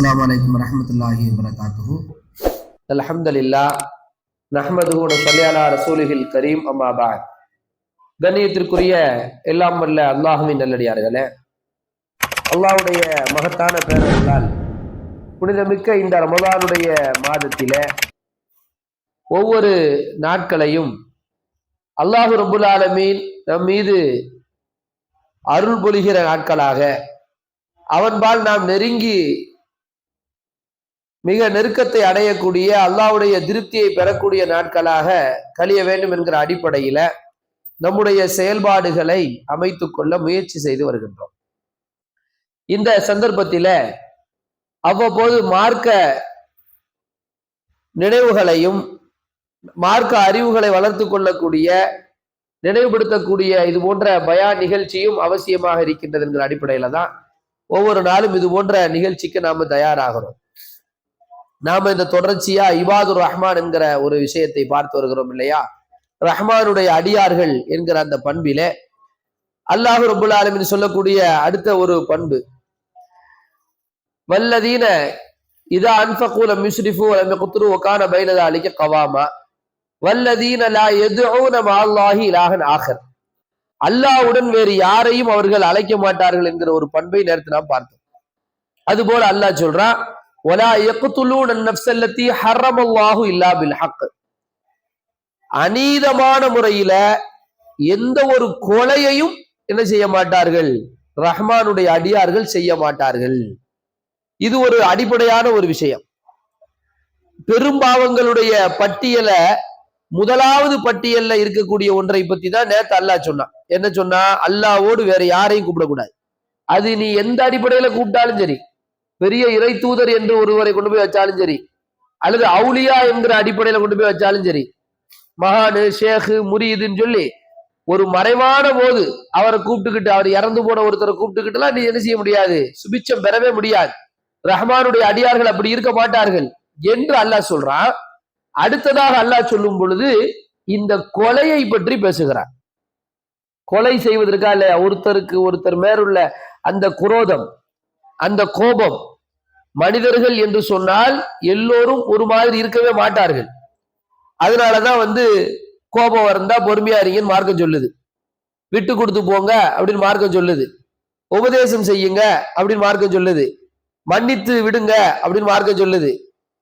அஸ்ஸலாமு அலைக்கும் வரஹ்மத்துல்லாஹி வபரகாத்துஹு. அல்ஹம்துலில்லாஹ் நஹ்மதுஹு வ நுஸல்லி அலா ரசூலிஹில் கரீம். அம்மா பஅத். கண்ணியத்திற்குரிய எல்லாம் வல்ல அல்லாஹ்வின் நல்லடியார்களே, அல்லாஹ்வுடைய மகத்தான பேரருளால் புனிதமிக்க இந்த ரமதானுடைய மாதத்திலே ஒவ்வொரு நாட்களையும் அல்லாஹ் ரப்புல் ஆலமீன் நம் மீது அருள் பொழிகிற நாட்களாக, அவன்பால் நாம் நெருங்கி மிக நெருக்கத்தை அடையக்கூடிய, அல்லாஹ்வுடைய திருப்தியை பெறக்கூடிய நாட்களாக கழிய வேண்டும் என்கிற அடிப்படையில நம்முடைய செயல்பாடுகளை அமைத்துக் கொள்ள முயற்சி செய்து வருகின்றோம். இந்த சந்தர்ப்பத்தில அவ்வப்போது மார்க்க நினைவுகளையும் மார்க்க அறிவுகளை வளர்த்து கொள்ளக்கூடிய, நினைவுபடுத்தக்கூடிய இது போன்ற பயான் நிகழ்ச்சியும் அவசியமாக இருக்கின்றது என்கிற அடிப்படையில தான் ஒவ்வொரு நாளும் இது போன்ற நிகழ்ச்சிக்கு நாம தயாராகிறோம். நாம இந்த தொடர்ச்சியா இபாதுர் ரஹ்மான் என்கிற ஒரு விஷயத்தை பார்த்து வருகிறோம் இல்லையா? ரஹ்மானுடைய அடியார்கள் என்கிற அந்த பண்பிலே அல்லாஹ் ரப்புல் ஆலமீன் சொல்லக்கூடிய அடுத்த ஒரு பண்பு, வல்லதீன இதா அன்ஃபகு லம் யுஸ்ரிஃபு வ லம் யக்துரு வ கான பைன ذلك கவாமா வல்லதீன லா யதுஊன மஅல்லாஹி இலாஹன் ஆகர். அல்லாஹ்வுடன் வேறு யாரையும் அவர்கள் அழைக்க மாட்டார்கள் என்கிற ஒரு பண்பை நேரத்தை நாம் பார்த்தோம். அதுபோல அல்லாஹ் சொல்றான், وَلَا يَقْتُلُونَ النَّفْسَ الَّتِي حَرَّمَ اللَّهُ إِلَّا بِالْحَقِّ. அநீதமான முறையில எந்த ஒரு கொலையையும் என்ன செய்ய மாட்டார்கள்? ரஹ்மானுடைய அடியார்கள் செய்ய மாட்டார்கள். இது ஒரு அடிப்படையான ஒரு விஷயம். பெரும்பாவங்களுடைய பட்டியல முதலாவது பட்டியல்ல இருக்கக்கூடிய ஒன்றை பத்தி தான் நேத்து அல்லாஹ் சொன்னான். என்ன சொன்னா? அல்லாஹ்வோடு வேற யாரையும் கூப்பிடக்கூடாது. அது நீ எந்த அடிப்படையில கூப்பிட்டாலும் சரி, பெரிய இறை தூதர் என்று ஒருவரை கொண்டு போய் வச்சாலும் சரி, அல்லது அவுலியா என்கிற அடிப்படையில கொண்டு போய் வச்சாலும் சரி, மகானு ஷேഖ് முரீதுன்னு சொல்லி ஒரு மறைவான போது அவரை கூப்பிட்டுக்கிட்டு, அவர் இறந்து போன ஒருத்தரை கூப்பிட்டுக்கிட்டுலாம் நீ என்ன செய்ய முடியாது? சுபிச்சம் பெறவே முடியாது. ரஹ்மானுடைய அடியார்கள் அப்படி இருக்க மாட்டார்கள் என்று அல்லாஹ் சொல்றான். அடுத்ததாக அல்லாஹ் சொல்லும் பொழுது இந்த கொலையை பற்றி பேசுகிறார். கொலை செய்வதற்கா இல்லையா? ஒருத்தருக்கு ஒருத்தர் மேலுள்ள அந்த குரோதம், அந்த கோபம். மனிதர்கள் என்று சொன்னால் எல்லோரும் ஒரு மாதிரி இருக்கவே மாட்டார்கள். அதனாலதான் கோபம் வந்தா பொறுமையா இருங்கன்னு மார்க்கம் சொல்லுது. விட்டு கொடுத்து போங்க அப்படின்னு மார்க்கம் சொல்லுது. உபதேசம் செய்யுங்க அப்படின்னு மார்க்கம் சொல்லுது. மன்னித்து விடுங்க அப்படின்னு மார்க்கம் சொல்லுது.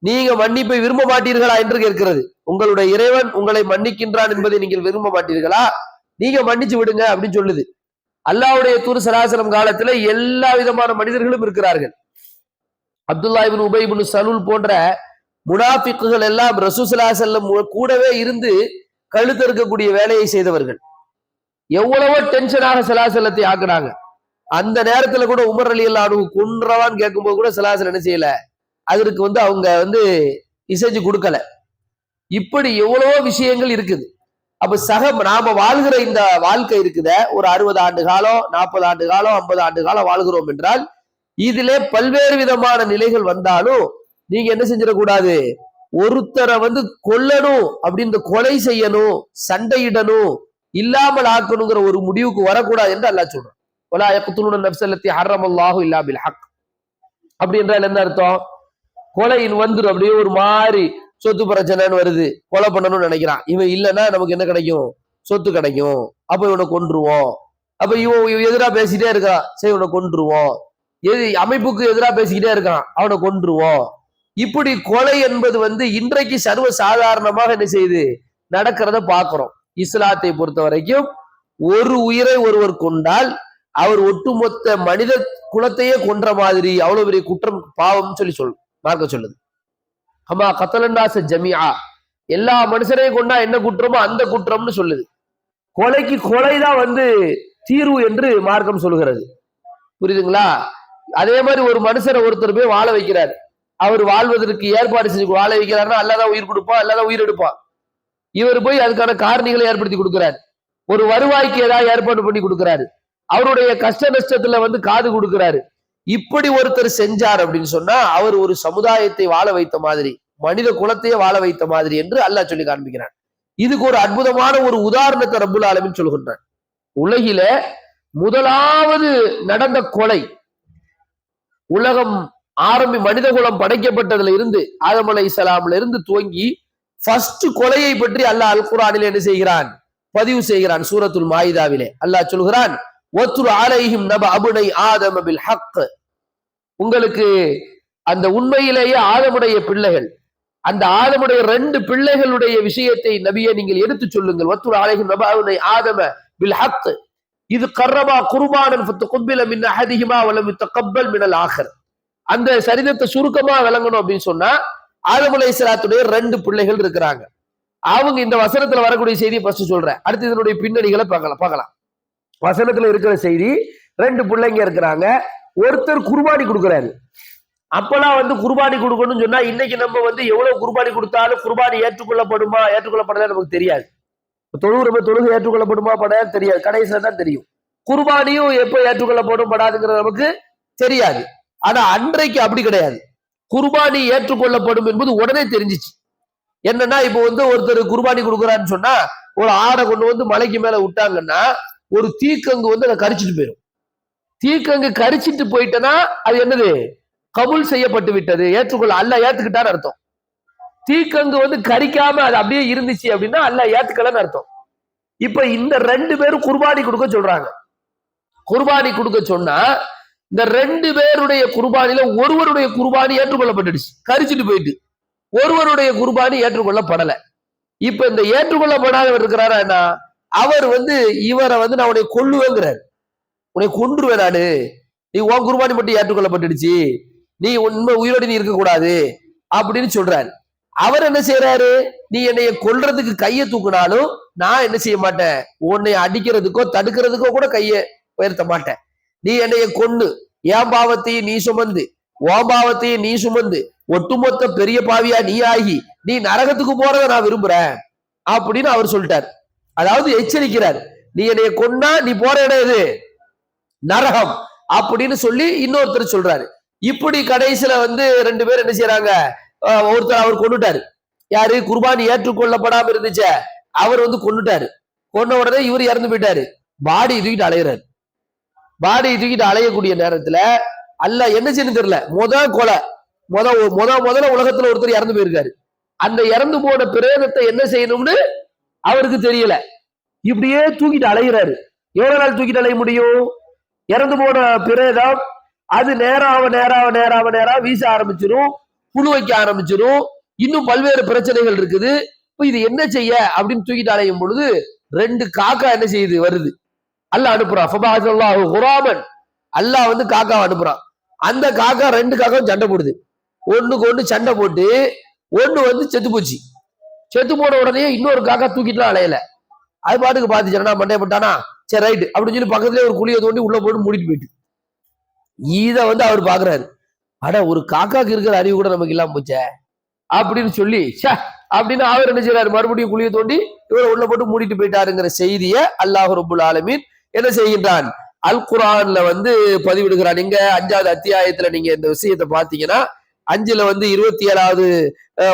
நீங்க மன்னிப்பை விரும்ப மாட்டீர்களா என்று கேட்கிறது. உங்களுடைய இறைவன் உங்களை மன்னிக்கின்றான் என்பதை நீங்கள் விரும்ப மாட்டீர்களா? நீங்க மன்னிச்சு விடுங்க அப்படின்னு சொல்லுது. அல்லாஹ்வுடைய தூதர் ஸல்லல்லாஹு அலைஹி வஸல்லம் காலத்துல எல்லா விதமான மனிதர்களும் இருக்கிறார்கள். அப்துல்லா இப்னு உபை இப்னு சலூல் போன்ற முனாஃபிக்குகள் எல்லாம் ரசூல் ஸல்லல்லாஹு அலைஹி வஸல்லம் கூடவே இருந்து கழுத்து இருக்கக்கூடிய வேலையை செய்தவர்கள். எவ்வளவோ டென்ஷனாக ஸல்லல்லாஹு அலைஹி வஸல்லத்தை ஆக்குனாங்க. அந்த நேரத்துல கூட உமர் ரலியல்லாஹு அன்ஹு கொன்றவான்னு கேட்கும்போது கூட ஸல்லல்லாஹு அலைஹி வஸல்லம் என்ன செய்யல? அதற்கு அவங்க இசைஞ்சு கொடுக்கல. இப்படி எவ்வளவோ விஷயங்கள் இருக்குது. அப்ப நாம வாழ்கிற இந்த வாழ்க்கை இருக்குத, ஒரு 60 ஆண்டு காலம், 40 ஆண்டு காலம், 50 ஆண்டு காலம் வாழ்கிறோம் என்றால், இதிலே பல்வேறு விதமான நிலைகள் வந்தாலும் நீங்க என்ன செஞ்சிடக்கூடாது? ஒருத்தரை கொல்லணும் அப்படின்னு, கொலை செய்யணும், சண்டையிடணும், இல்லாமல் ஆக்கணுங்கிற ஒரு முடிவுக்கு வரக்கூடாது என்று அல்லாஹ் சொல்றான். வலா யக்துலூன நஃப்ஸ அல்லத்தி ஹர்ரமல்லாஹு இல்லா பில் ஹக். அப்படி என்றால் என்ன அர்த்தம்? கொலையின் அப்படியே ஒரு மாதிரி சொத்து பிரச்சனைன்னு வருது, கொலை பண்ணணும்னு நினைக்கிறான். இவன் இல்லைன்னா நமக்கு என்ன கிடைக்கும்? சொத்து கிடைக்கும். அப்ப இவனை கொன்றுவோம். அப்ப இவன் எதிராக பேசிட்டே இருக்கான், சரி இவனை கொன்றுவோம். அமைப்புக்கு எதிராக பேசிக்கிட்டே இருக்கான், அவனை கொன்றுவோம். இப்படி கொலை என்பது இன்றைக்கு சர்வ சாதாரணமாக என்ன செய்யுது? நடக்கிறத பார்க்கிறோம். இஸ்லாத்தை பொறுத்த வரைக்கும் ஒரு உயிரை ஒருவர் கொண்டால் அவர் ஒட்டுமொத்த மனித குலத்தையே கொன்ற மாதிரி அவ்வளவு பெரிய குற்றம், பாவம் சொல்லி மார்க்க சொல்லுது. ஹமா கத்தலன்னாஸ ஜமீஆ, எல்லா மனுஷரையும் கொண்டா என்ன குற்றமோ அந்த குற்றம்னு சொல்லுது. கொலைக்கு கொலைதான் தீர்வு என்று மார்க்கம் சொல்லுகிறது. புரியுதுங்களா? அதே மாதிரி ஒரு மனுஷரை ஒருத்தர் போய் வாழ வைக்கிறார். அவர் வாழ்வதற்கு ஏற்பாடு செஞ்சு வாழ வைக்கிறாருன்னா அல்லாதான் உயிர் கொடுப்பான், அல்லாதான் உயிர் எடுப்பான். இவர் போய் அதுக்கான காரணிகளை ஏற்படுத்தி கொடுக்கிறார். ஒரு வருவாய்க்கு ஏதாவது ஏற்பாடு பண்ணி கொடுக்கிறாரு. அவருடைய கஷ்ட நஷ்டத்துல காது கொடுக்கிறாரு. இப்படி ஒருத்தர் செஞ்சார் அப்படின்னு சொன்னா அவர் ஒரு சமுதாயத்தை வாழ வைத்த மாதிரி, மனித குலத்தையே வாழ வைத்த மாதிரி என்று அல்லாஹ் சொல்லி காண்பிக்கிறான். இதுக்கு ஒரு அற்புதமான ஒரு உதாரணத்தை ரப்புல் ஆலமீன் சொல்கின்றான். உலகில முதலாவது நடந்த கொலை, உலகம் மனிதகுலம் படைக்கப்பட்டதுல இருந்து ஆதம் அலைஹிஸ்ஸலாம்ல இருந்து துவங்கி ஃபர்ஸ்ட் கொலையை பற்றி அல்லாஹ் அல் குர்ஆனில் என்ன செய்கிறான், பதிவு செய்கிறான். சூரத்துல் மாயிதாவிலே அல்லாஹ் சொல்கிறான், வத்ரு அலைஹிம் நப அபுனை ஆதம பில் ஹக். உங்களுக்கு அந்த உண்மையிலேயே ஆதமுடைய பிள்ளைகள், அந்த ஆதமுடைய 2 பிள்ளைகளுடைய விஷயத்தை நபியை நீங்கள் எடுத்து சொல்லுங்கள். வத்ரு அலைஹிம் நப அபுனை ஆதம பில் ஹக் இது கர்ரபா குர்பானன் ஃபதகுபில மின் அஹதிஹிமா வலம் யதகப்பல் மினல் ஆஹர். அந்த சரிதத்தை சுருக்கமா விளங்கணும் அப்படின்னு சொன்னா, ஆதம் அலைஹிஸ்ஸலாத்துடைய 2 பிள்ளைகள் இருக்கிறாங்க. அவங்க இந்த வசனத்துல வரக்கூடிய செய்தியை ஃபர்ஸ்ட் சொல்றேன், அடுத்து இதனுடைய பின்னணிகளை பார்க்கலாம். வசனத்துல இருக்கிற செய்தி, 2 பிள்ளைங்க இருக்கிறாங்க. ஒருத்தர் குர்பானி கொடுக்கிறாரு. அப்பெல்லாம் வந்து குர்பானி கொடுக்கணும்னு சொன்னா, இன்னைக்கு நம்ம வந்து எவ்வளவு குர்பானி கொடுத்தாலும் குர்பானி ஏற்றுக்கொள்ளப்படுமா ஏற்றுக்கொள்ளப்படல நமக்கு தெரியாது. தொழுகை ஏற்றுக்கொள்ளப்படுமா படாது தெரியாது, கடைசியில தான் தெரியும். குர்பானியும் எப்ப ஏற்றுக்கொள்ளப்படும் படாதுங்கிறது நமக்கு தெரியாது. ஆனா அன்றைக்கு அப்படி கிடையாது. குர்பானி ஏற்றுக்கொள்ளப்படும் என்பது உடனே தெரிஞ்சிச்சு. என்னன்னா, இப்போ வந்து ஒருத்தர் குர்பானி கொடுக்குறான்னு சொன்னா, ஒரு ஆடை கொண்டு வந்து மலைக்கு மேல விட்டாங்கன்னா, ஒரு தீக்கங்கு வந்து அதை கரிச்சிட்டு போயிடும். தீக்கங்கு கரிச்சிட்டு போயிட்டனா அது என்னது, கபூல் செய்யப்பட்டு விட்டது, ஏற்றுக்கொள்ள அல்லாஹ் ஏத்துக்கிட்டான்னு அர்த்தம். தீக்கங்கு வந்து கரிக்காம அது அப்படியே இருந்துச்சு அப்படின்னா அல்லாஹ் ஏத்துக்கலன்னு அர்த்தம். இப்ப இந்த 2 பேரும் குர்பானி கொடுக்க சொல்றாங்க. குர்பானி கொடுக்க சொன்னா, இந்த 2 பேருடைய குர்பானில ஒருவருடைய குர்பானி ஏற்றுக்கொள்ளப்பட்டுடுச்சு, கரிச்சிட்டு போயிட்டு. ஒருவருடைய குர்பானி ஏற்றுக்கொள்ளப்படல. இப்ப இந்த ஏற்றுக்கொள்ளப்படாதவர் இருக்கிறாரா, அவர் வந்து இவரை வந்து நான் உன்னை கொல்லுவேங்கிறார், உன்னை கொன்றுவேன் நானு, நீ உன் குர்பானி மட்டும் ஏற்றுக்கொள்ளப்பட்டுடுச்சு, நீ உண்மை உயிரோடு நீ இருக்கக்கூடாது அப்படின்னு சொல்றாரு. அவர் என்ன செய்யறாரு, நீ என்னைய கொல்றதுக்கு கையை தூக்குனாலும் நான் என்ன செய்ய மாட்டேன், உன்னை அடிக்கிறதுக்கோ தடுக்கிறதுக்கோ கூட கையை உயர்த்த மாட்டேன். நீ என்னைய கொன்னு என் பாவத்தையும் நீ சுமந்து உன் பாவத்தையும் நீ சுமந்து ஒட்டுமொத்த பெரிய பாவியா நீ ஆகி நீ நரகத்துக்கு போறத நான் விரும்புறேன் அப்படின்னு அவர் சொல்லிட்டார். அதாவது எச்சரிக்கிறார், நீ என்னைய கொன்னா நீ போற இடம் எது, நரகம் அப்படின்னு சொல்லி இன்னொருத்தர் சொல்றாரு. இப்படி கடைசியில வந்து 2 பேர் என்ன செய்யறாங்க, ஒருத்தர் அவர் கொண்டுட்டாரு. யாரு, குர்பானி ஏற்றுக்கொள்ளப்படாம இருந்துச்ச அவர் வந்து கொண்டுட்டாரு. கொன்ன உடனே இவர் இறந்து போயிட்டாரு. பாடி தூக்கிட்டு அலையிறாரு. பாடி தூக்கிட்டு அலையக்கூடிய நேரத்துல அல்லாஹ் என்ன செய்யணும் தெரியல, முதல்ல உலகத்துல ஒருத்தர் இறந்து போயிருக்காரு. அந்த இறந்து போன பிரேதத்தை என்ன செய்யணும்னு அவருக்கு தெரியல. இப்படியே தூக்கிட்டு அலைகிறாரு. எவ்வளவு நாள் தூக்கிட்டு அலைய முடியும்? இறந்து போன பிரேதம் அது நேரம் வீச ஆரம்பிச்சிடும், புழு வைக்க ஆரம்பிச்சிடும், இன்னும் பல்வேறு பிரச்சனைகள் இருக்குது. இப்ப இது என்ன செய்ய அப்படின்னு தூக்கிட்டு அலையும் பொழுது 2 காக்கா என்ன செய்யுது, வருது. அல்லாஹ் அனுப்புறான். அல்லாஹ் வந்து காக்கா அனுப்புறான். அந்த காக்கா 2 காக்காவும் சண்டை போடுது. ஒண்ணுக்கு ஒண்ணு சண்டை போட்டு ஒண்ணு வந்து செத்து போச்சு. செத்து போன உடனே இன்னொரு காக்கா தூக்கிட்டுலாம் அலையல. அது பாட்டுக்கு பாத்துச்சா மண்டைய போட்டானா, சரி ரைட் அப்படின்னு சொல்லி பக்கத்துல ஒரு குழியை தோண்டி உள்ள போட்டு மூடிட்டு போயிட்டு. இத வந்து அவர் பாக்குறாரு, அட ஒரு காக்காக்கு இருக்கிற அறிவு கூட நமக்கு இல்லாம போச்சே அப்படின்னு சொல்லி அப்படின்னு அவர் என்ன செய்யறாரு, மறுபடியும் குழியை தோண்டி இவரை உள்ள போட்டு மூடிட்டு போயிட்டாருங்கிற செய்திய அல்லாஹ் ரப்புல் ஆலமீன் என்ன செய்கின்றான், அல் குர்ஆன்ல வந்து பதிவிடுகிறான். இங்க 5வது அத்தியாயத்துல நீங்க இந்த விஷயத்தை பாத்தீங்கன்னா, 5ல வந்து 27வது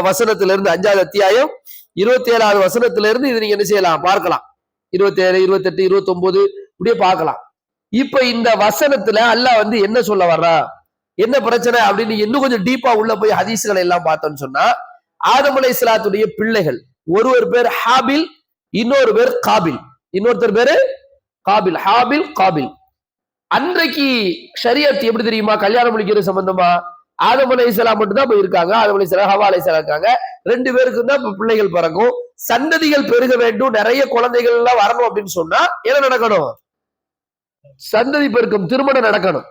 வசனத்துல இருந்து, 5வது அத்தியாயம் 27வது வசனத்துல இருந்து இது நீங்க என்ன செய்யலாம், பார்க்கலாம். 27, 28, 29 இப்படியே பார்க்கலாம். இப்ப இந்த வசனத்துல அல்லாஹ் வந்து என்ன சொல்ல வர்றா, என்ன பிரச்சனை அப்படின்னு இன்னும் கொஞ்சம் டீப்பா உள்ள போய் ஹதீஸ்களை எல்லாம் பார்த்தோம்னு சொன்னா, ஆதம் அலைஹிஸ்ஸலாத்துடைய பிள்ளைகள், ஒருவர் பேர் ஹாபில், இன்னொரு பேர் காபில். இன்னொருத்தர் பேரு காபில், ஹாபில் காபில். அன்றைக்கு ஷரியத் எப்படி தெரியுமா, கல்யாணம் முடிக்கிறது சம்பந்தமா ஆதம் அலைஹிஸ்ஸலாம் மட்டும் தான் போயிருக்காங்க. ஆதம் அலைஹிஸ்ஸலாம், ஹவ்வா அலைஹிஸ்ஸலாம் இருக்காங்க. 2 பேருக்கும் தான் பிள்ளைகள் பிறக்கும். சந்ததிகள் பெருக வேண்டும், நிறைய குழந்தைகள் எல்லாம் வரணும் அப்படின்னு சொன்னா என்ன நடக்கணும், சந்ததி பெருக்கம், திருமணம் நடக்கணும்,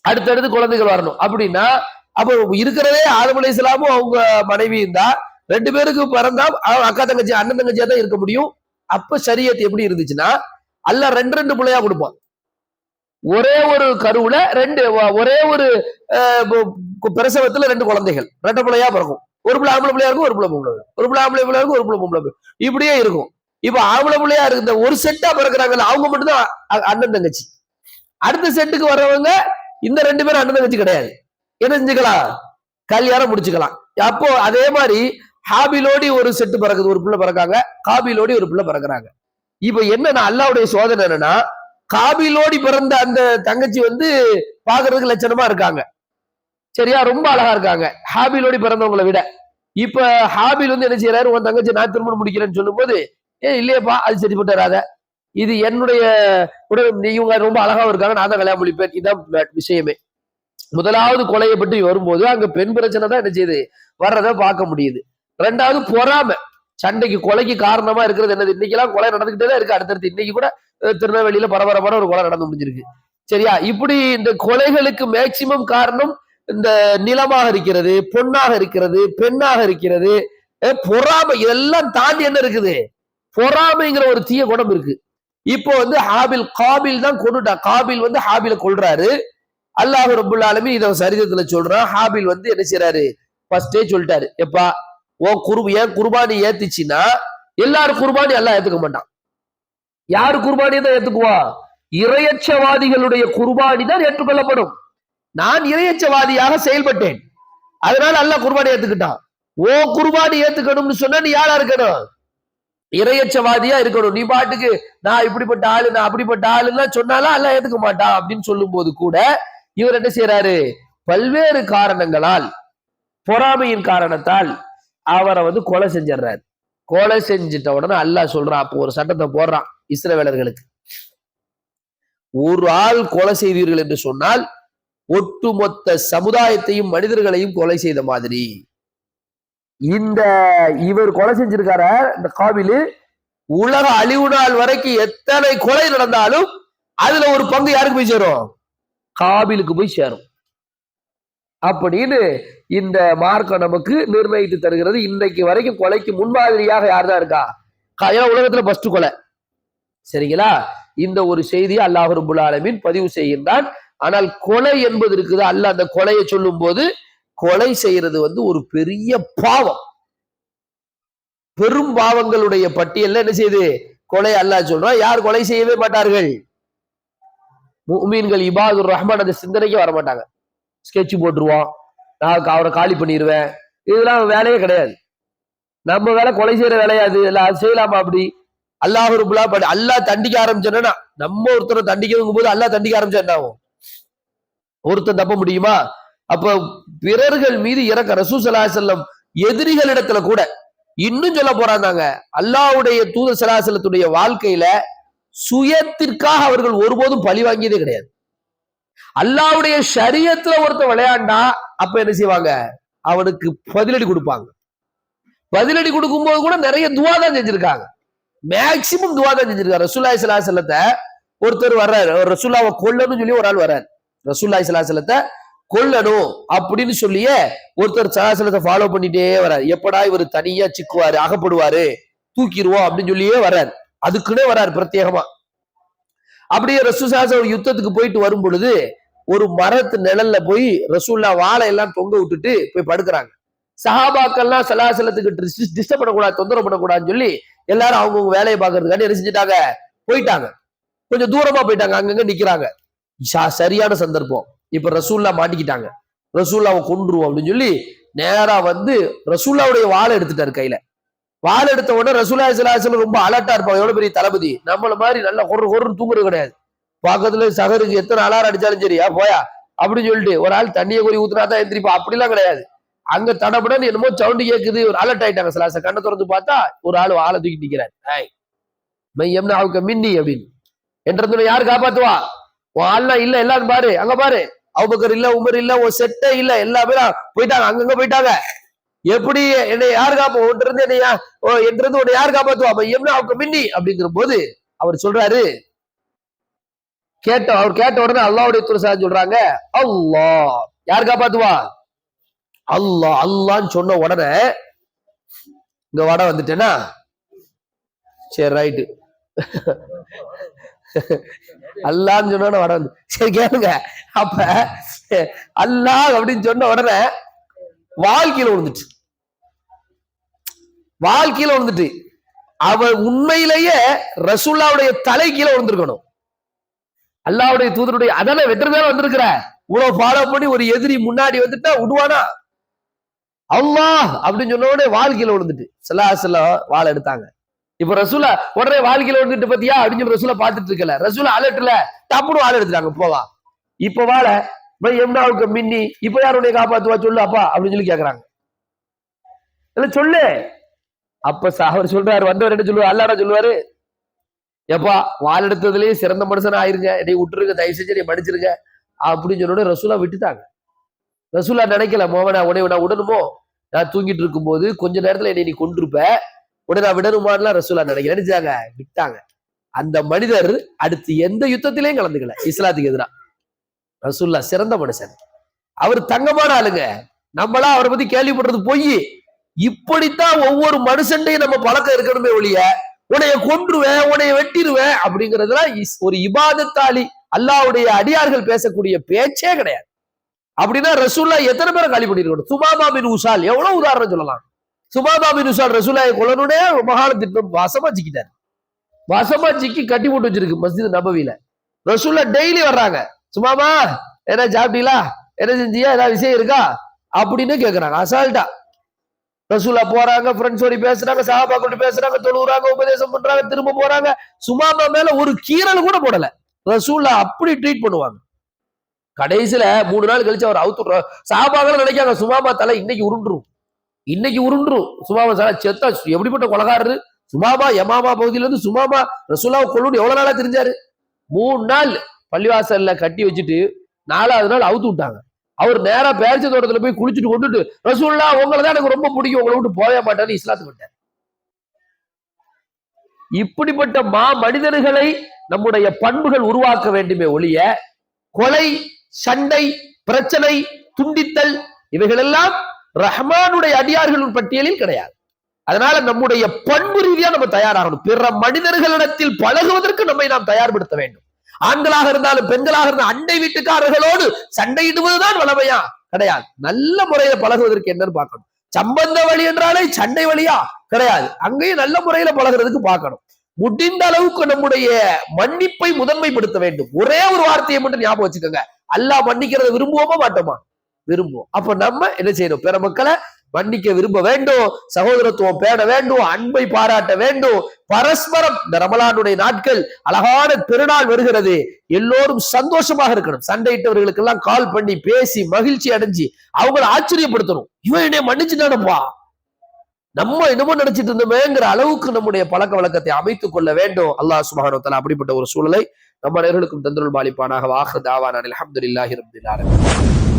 அடுத்தடுத்து குழந்தைகள் வரணும். அப்படின்னா அப்ப இருக்கிறதே ஆதம் அலைஹிஸ்ஸலாமும் அவங்க மனைவியும் தான். 2 பேருக்கு பிறந்தா அக்கா தங்கச்சி அண்ணன் தங்கச்சியா தான் இருக்க முடியும். அப்ப ஷரியத் எப்படி இருந்துச்சுன்னா, அல்லாஹ் 2 பிள்ளையா கொடுப்பான். ஒரே ஒரு கருவுல ஒரே ஒரு பிரசவத்துல 2 குழந்தைகள் ரெட்டை பிள்ளையா பிறக்கும். ஒரு பிள்ளை ஆம்பளை பிள்ளையா இருக்கும், ஒரு பிள்ளை பொம்பளை, ஒரு பிள்ளை ஆம்பளை பிள்ளையா இருக்கும், ஒரு பிள்ளை பொம்பளை, இப்படியே இருக்கும். இப்ப ஆம்பளை பிள்ளையா இருந்த ஒரு செட்டா பிறக்கிறாங்கல்ல, அவங்க மட்டும்தான் அண்ணன் தங்கச்சி. அடுத்த செட்டுக்கு வர்றவங்க இந்த 2 பேரும் அண்ணன் தங்கச்சி கிடையாது. என்ன செஞ்சுக்கலாம், கல்யாணம் முடிச்சுக்கலாம். அப்போ அதே மாதிரி ஹாபிலோடி ஒரு செட்டு பிறகுது, ஒரு பிள்ளை பிறக்காங்க, காபிலோடி ஒரு பிள்ளை பிறக்கிறாங்க. இப்ப என்னன்னா அல்லாஹ்வுடைய சோதனை என்னன்னா, காபிலோடி பிறந்த அந்த தங்கச்சி வந்து பாக்குறதுக்கு லட்சணமா இருக்காங்க. சரியா, ரொம்ப அழகா இருக்காங்க ஹாபிலோடு பிறந்தவங்களை விட. இப்ப ஹாபில் வந்து என்ன செய்யறாரு, உன் தங்கச்சி நான் திருமணம் முடிக்கிறேன்னு சொல்லும் போது, இல்லையப்பா அது சரிப்பட்டு வராத, இது என்னுடைய இவங்க ரொம்ப அழகாவும் இருக்காங்க, நான் தான் கல்யாணம் முடிப்பேன், இதுதான் விஷயமே. முதலாவது கொலையை பற்றி வரும்போது அங்க பெண் பிரச்சனை தான் என்ன செய்யுது வர்றத பார்க்க முடியுது. ரெண்டாவது பொறாமை, சண்டைக்கு கொலைக்கு காரணமா இருக்கிறது என்னது, இன்னைக்கெல்லாம் கொலை நடந்துகிட்டே தான் இருக்கு. அடுத்தடுத்து இன்னைக்கு கூட திருநெல்வேலியில பரபரப்பான ஒரு கொலை நடந்து முடிஞ்சிருக்கு. சரியா, இப்படி இந்த கொலைகளுக்கு மேக்சிமம் காரணம் இந்த நிலமாக இருக்கிறது, பொண்ணாக இருக்கிறது, பெண்ணாக இருக்கிறது, பொறாமை. இதெல்லாம் தாண்டி என்ன இருக்குது, பொறாமைங்கிற ஒரு தீய குணம் இருக்கு. இப்போ வந்து ஹாபில் காபில் தான் கொண்டுட்டா. காபில் வந்து ஹாபில கொள்றாரு. அல்லாஹ் ரப்புல் ஆலமீன் இத சரிதத்துல சொல்றான். ஹாபில் வந்து என்ன செய்யறாரு, ஃபர்ஸ்டே சொல்லிட்டாரு, எப்பா ஏன் குர்பானி ஏத்துச்சுன்னா எல்லாரும் குர்பானி அல்லாஹ் ஏத்துக்க மாட்டான். யாரு குர்பானியை தான் ஏத்துக்குவா, இறையச்சவாதிகளுடைய குர்பானி தான் ஏற்றுக்கொள்ளப்படும். நான் இறையச்சவாதியாக செயல்பட்டேன், அதனால அல்லாஹ் குர்பானி ஏத்துக்கிட்டான். ஓ குர்பானி ஏத்துக்கணும்னு சொன்னா நீ யாரா இருக்கணும், இறையச்சவாதியா இருக்கணும். நீ பாட்டுக்கு நான் இப்படிப்பட்ட ஆளு நான் அப்படிப்பட்ட ஆளுன்னா சொன்னாலும் அல்லாஹ் ஏத்துக்க மாட்டான் அப்படின்னு சொல்லும் போது கூட இவர் என்ன செய்யறாரு, பல்வேறு காரணங்களால், பொறாமையின் காரணத்தால் அவரை வந்து கொலை செஞ்சிடறாரு. கொலை செஞ்சிட்ட உடனே அல்லாஹ் சொல்றான், அப்போ ஒரு சட்டத்தை போடுறான் இஸ்ரவேலர்களுக்கு. ஒரு ஆள் கொலை செய்தீர்கள் என்று சொன்னால் ஒட்டுமொத்த சமுதாயத்தையும் மனிதர்களையும் கொலை செய்த மாதிரி. இந்த இவர் கொலை செஞ்சிருக்கார இந்த காபிலு, உலக அழிவு நாள் வரைக்கும் எத்தனை கொலை நடந்தாலும் அதுல ஒரு பங்கு யாருக்கு போய் சேரும், காபிலுக்கு போய் சேரும் அப்படின்னு இந்த மார்க்கம் நமக்கு நிர்ணயித்து தருகிறது. இன்றைக்கு வரைக்கும் கொலைக்கு முன்மாதிரியாக யார் தான் இருக்கா, உலகத்துல ஃபர்ஸ்ட் கொலை. சரிங்களா, இந்த ஒரு செய்தியை அல்லாஹ் ரப்புல் ஆலமீன் பதிவு செய்கின்றான். ஆனால் கொலை என்பது இருக்குது, அல்லாஹ் அந்த கொலையை சொல்லும் போது கொலை செய்யறது வந்து ஒரு பெரிய பாவம், பெரும் பாவங்களுடைய பட்டியல்ல என்ன செய்யுது கொலை அல்லாஹ் சொல்றான். யார் கொலை செய்யவே மாட்டார்கள், முஃமின்கள் இபாதுர் ரஹ்மான் அந்த சிந்தனைக்கு வர மாட்டாங்க. ஸ்கெட்ச் போட்டுருவோம், நான் அவரை காலி பண்ணிடுவேன், இதெல்லாம் வேலையே கிடையாது. நம்ம வேலை கொலை செய்யற வேலையாது, அது செய்யலாமா அப்படி? அல்லாஹ் ரப்புல் ஆலமீன் அல்லாஹ் தண்டிக்க ஆரம்பிச்சோன்னா, நம்ம ஒருத்தரை தண்டிக்கும் போது அல்லாஹ் தண்டிக்க ஆரம்பிச்சா என்ன ஆகும், ஒருத்தன் தப்ப முடியுமா? அப்ப பிறர்கள் மீது இறக்க ரசூல் ஸல்லல்லாஹு அலைஹி வஸல்லம் எதிரிகளிடத்துல கூட இன்னும் சொல்ல போறாங்க, அல்லாஹ்வுடைய தூதர் ஸல்லல்லாஹு அலைஹி வஸல்லத்துடைய வாழ்க்கையில சுயத்திற்காக அவர்கள் ஒருபோதும் பழி வாங்கியதே கிடையாது. அல்லாஹ்வுடைய ஷரியத்துல ஒருத்தன் விளையாண்டா அப்ப என்ன செய்வாங்க, அவனுக்கு பதிலடி கொடுப்பாங்க. பதிலடி கொடுக்கும் போது கூட நிறைய துவா தான் செஞ்சிருக்காங்க, மேக்சிமம் துவா தான் செஞ்சிருக்காங்க. ரசூலுல்லாஹி ஸல்லல்லாஹு அலைஹி வஸல்லத்தை ஒருத்தர் வர்றாரு, ரசூலுல்லாஹ்வை கொல்லணும்னு சொல்லி ஒரு ஆள் வர்றாரு, ரசூலுல்லாஹி ஸல்லல்லாஹு அலைஹி வஸல்லத்தை கொல்லணும் அப்படின்னு சொல்லியே ஒருத்தர் ஸல்லல்லாஹு அலைஹி வஸல்லத்தை ஃபாலோ பண்ணிட்டே வர்றாரு. எப்படா இவர் தனியா சிக்குவாரு, அகப்படுவாரு, தூக்கிடுவோம் அப்படின்னு சொல்லியே வர்றாரு. அதுக்குன்னே வர்றாரு பிரத்யேகமா. அப்படியே ரசூல் ஸல்லல்லாஹு அலைஹி வஸல்லம் யுத்தத்துக்கு போயிட்டு வரும் பொழுது ஒரு மரத்து நிழல்ல போய் ரசூலுல்லாஹ் வாளை எல்லாம் தொங்க விட்டுட்டு போய் படுக்கிறாங்க. சஹாபாக்கள்லாம் ஸல்லல்லாஹு அலைஹி வஸல்லத்துக்கு டிஸ்டர்ப் பண்ணக்கூடாது, தொந்தரவு பண்ணக்கூடாதுன்னு சொல்லி எல்லாரும் அவங்கவுங்க வேலையை பார்க்கறதுக்காண்டி என்ன செஞ்சுட்டாங்க, போயிட்டாங்க. கொஞ்சம் தூரமா போயிட்டாங்க, அங்கங்க நிக்கிறாங்க. சரியான சந்தர்ப்பம். இப்ப ரசூலுல்லாஹ் மாட்டிக்கிட்டாங்க, ரசூலுல்லாஹ்வை கொன்றுவோம் அப்படின்னு சொல்லி நேரா வந்து ரசூலுல்லாஹ்வுடைய வாளை எடுத்துட்டாரு கையில. வாள் எடுத்த உடனே ரசூலுல்லாஹி ஸல்லல்லாஹு அலைஹி வஸல்லம் ரொம்ப அலர்ட்டா இருப்பாங்க, எவ்வளவு பெரிய தளபதி, நம்மள மாதிரி நல்லா கொர்ரு தூங்குறது கிடையாது. பக்கத்துல சகருக்கு எத்தனை அலாரம் அடிச்சாலும் சரியா போயா அப்படின்னு சொல்லிட்டு ஒரு ஆள் தண்ணியை கோரி ஊத்துனா தான் எந்திரிப்பா, அப்படிலாம் கிடையாது. அங்க தடபடன்னு என்னமோ சவுண்டு கேக்குது, ஒரு அலர்ட் ஆயிட்டாங்க. சலாச கண்ணை திறந்து பார்த்தா ஒரு ஆள் வாழை தூக்கி நிக்கிறார். மின்னி அப்படின்னு என்ற யாரு காப்பாத்துவா, உன் ஆள்லாம் இல்ல, எல்லாரும் பாரு, அங்க பாரு, அபூபக்கர் இல்ல, உமர் இல்ல, உன் செட்டே இல்ல, எல்லா பேரும் போயிட்டாங்க, அங்கங்க போயிட்டாங்க. எப்படி என்னை யாரு காப்பா, ஒன்றிருந்து என்னையா என்றிருந்து உன்னை யாரு காப்பாத்துவா, அவங்க மின்னி அப்படிங்கிற போது அவர் சொல்றாரு, அவர் கேட்ட உடனே அல்லாஹ்வுடைய தூதர் சொல்றாங்க, அல்லாஹ் யார் காப்பாத்துவா, அல்லாஹ். அல்லான்னு சொன்ன உடனே இங்க வட வந்துட்டேனா, சரி ரைட்டு, அல்லான்னு சொன்ன வட வந்து, சரி கேளுங்க. அப்ப அல்லாஹ் அப்படின்னு சொன்ன உடனே வாழ்க்கையில விழுந்துட்டு, வாழ்க்கையில விழுந்துட்டு, அவன் உண்மையிலேயே ரசூலுல்லாஹ்வுடைய தலை கீழே விழுந்திருக்கணும். அல்லாஹ்வுடைய தூதருடைய அதனை வெற்றிதான் வந்திருக்கிற, இவ்வளவு ஃபாலோ பண்ணி ஒரு எதிரி முன்னாடி வந்துட்டா விடுவானா, அல்லாஹ் அப்படின்னு சொன்ன உடனே வாழ்க்கையில விழுந்துட்டு ஸல்லல்லாஹு அலைஹி வஸல்லம் வாள் எடுத்தாங்க. இப்ப ரசூலா உடனே வாழ்க்கையில விழுந்துட்டு பத்தியா அப்படின்னு சொல்லி ரசூலா பார்த்துட்டு இருக்கல, ரசூலா அலர்ட்ல டப்புனு வாள் எடுத்துட்டாங்க, போவா இப்ப வாழ எம்னாவுக்கு மின்னி இப்ப யார் உன்னை காப்பாத்துவா சொல்லு அப்பா அப்படின்னு சொல்லி கேக்குறாங்க. இல்ல சொல்லு. அப்ப அவர் சொல்றாரு, வந்தவர் என்ன சொல்லுவார், அல்லாஹ் சொல்லுவாரு, எப்பா வால் எடுத்ததுலயே சிறந்த மனுஷன் ஆயிருங்க, என்னை விட்டுருங்க, தயவு செஞ்சு என்னை மன்னிச்சிருங்க அப்படின்னு சொன்னோட ரசூலா விட்டுட்டாங்க. ரசூலா நினைக்கல, மோவனா உடனே நான் விடணுமோ, நான் தூங்கிட்டு இருக்கும் போது கொஞ்ச நேரத்துல என்னை நீ கொண்டிருப்ப, உடனே நான் விடணுமான்லாம் ரசூலா நினைச்சாங்க, விட்டாங்க. அந்த மனிதர் அடுத்து எந்த யுத்தத்திலையும் கலந்துக்கல இஸ்லாத்துக்கு எதிராக. ரசூல்லா சிறந்த மனுஷன், அவர் தங்கமான ஆளுங்க. நம்மளா அவரை பத்தி கேள்விப்படுறது பொய். இப்படித்தான் ஒவ்வொரு மனுஷன்டையும் நம்ம பழக்கம் இருக்கணுமே ஒழிய, உன்னைய கொன்றுவேன் உன்னைய வெட்டிடுவேன் அப்படிங்கறதுலாம் ஒரு இபாதத்தாளி அல்லாஹ்வுடைய அடியார்கள் பேசக்கூடிய பேச்சே கிடையாது. அப்படின்னா ரசூல்லா எத்தனை பேரை காலி பண்ணிருக்கணும். சுமாமா பின் உசால் எவ்வளவு உதாரணம் சொல்லலாம். சுமாமா பின் உசால் ரசூல்லாயை கொல்லனுடைய மகால திட்டம் வாசமா சிக்கிட்டார். வாசமா சிக்கி கட்டி போட்டு வச்சிருக்கு மஸ்ஜித் நபவியில. ரசூல்லா டெய்லி வர்றாங்க, சுமாமா என்ன சாப்பிட்டீங்களா, என்ன செஞ்சியா, ஏதாவது விஷயம் இருக்கா அப்படின்னு கேக்குறாங்க அசால்ட்டா. ரசூலா போறாங்க, ஃப்ரெண்ட்ஸோட பேசுறாங்க, சஹாபாக்களோட பேசுறாங்க, தொழுறாங்க, உபதேசம் பண்றாங்க, திரும்ப போறாங்க. சுமாமா மேல ஒரு கீரல் கூட போடல. ரசூலா அப்படி ட்ரீட் பண்ணுவாங்க. கடைசியில 3 நாள் கழிச்சு அவர் அவுத்து. சஹாபாக்கள் நினைக்காங்க சுமாமா தலை இன்னைக்கு உருண்டுரும், சுமாமா தலை செத்தா எப்படிப்பட்ட கொலகாரரு சுமாமா, யமாமா பகுதியில இருந்து சுமாமா ரசூலாவை கொல்லுன்னு எவ்வளவு நாளா தெரிஞ்சாரு. 3 நாள் பள்ளிவாசல்ல கட்டி வச்சுட்டு 4வது நாள் அவுத்து விட்டாங்க. அவர் நேரா பேரிச்ச தோட்டத்துல போய் குளிச்சுட்டு கொண்டுட்டு, ரசூலுல்லா உங்களை தான் எனக்கு ரொம்ப பிடிக்கும், உங்களை விட்டு போக மாட்டேன்னு இஸ்லாத்துக்கு விட்டார். இப்படிப்பட்ட மனிதர்களை நம்முடைய பண்புகள் உருவாக்க வேண்டுமே ஒழிய, கொலை, சண்டை, பிரச்சனை, துண்டித்தல் இவைகளெல்லாம் ரஹ்மானுடைய அடியார்களின் பட்டியலில் கிடையாது. அதனால நம்முடைய பண்பு ரீதியா நம்ம தயாராகணும். பிற மனிதர்களிடத்தில் பழகுவதற்கு நம்மை நாம் தயார்படுத்த வேண்டும். ஆண்களாக இருந்தாலும் பெண்களாக இருந்தாலும் அண்டை வீட்டுக்காரர்களோடு சண்டையிடுவதுதான் வளமையா கிடையாது. நல்ல முறையில பழகுவதற்கு என்னன்னு பார்க்கணும். சம்பந்த வழி என்றாலே சண்டை வழியா கிடையாது. அங்கேயும் நல்ல முறையில பழகுறதுக்கு பார்க்கணும். முடிந்த அளவுக்கு நம்முடைய மன்னிப்பை முதன்மைப்படுத்த வேண்டும். ஒரே ஒரு வார்த்தையை மட்டும் ஞாபகம் வச்சுக்கோங்க, அல்லாஹ் மன்னிக்கிறத விரும்புவோமா மாட்டோமா? விரும்புவோம். அப்ப நம்ம என்ன செய்யணும்? பிற மக்களை மன்னிக்க விரும்ப வேண்டும், சகோதரத்துவம் பேண வேண்டும், அன்பை பாராட்ட வேண்டும், பரஸ்பரம். இந்த ரமலானுடைய நாட்கள் அழகான பெருநாள் வருகிறது, எல்லோரும் சந்தோஷமாக இருக்கணும். சண்டையிட்டவர்களுக்கு எல்லாம் கால் பண்ணி பேசி மகிழ்ச்சி அடைஞ்சு அவங்களை ஆச்சரியப்படுத்தணும். இவன் என்னை மன்னிச்சுட்டானப்பா, நம்ம என்னமோ நினைச்சிட்டு இருந்தோமேங்கிற அளவுக்கு நம்முடைய பழக்க வழக்கத்தை அமைத்துக் கொள்ள வேண்டும். அல்லாஹ் சுப்ஹானஹு வ தஆலா அப்படிப்பட்ட ஒரு சூழலை நம்ம நேயர்களுக்கும் தந்தருள் பாலிப்பானாக. வாஹிர் தாவானா அல்ஹம்துலில்லாஹி ரப்பில் ஆலமீன்.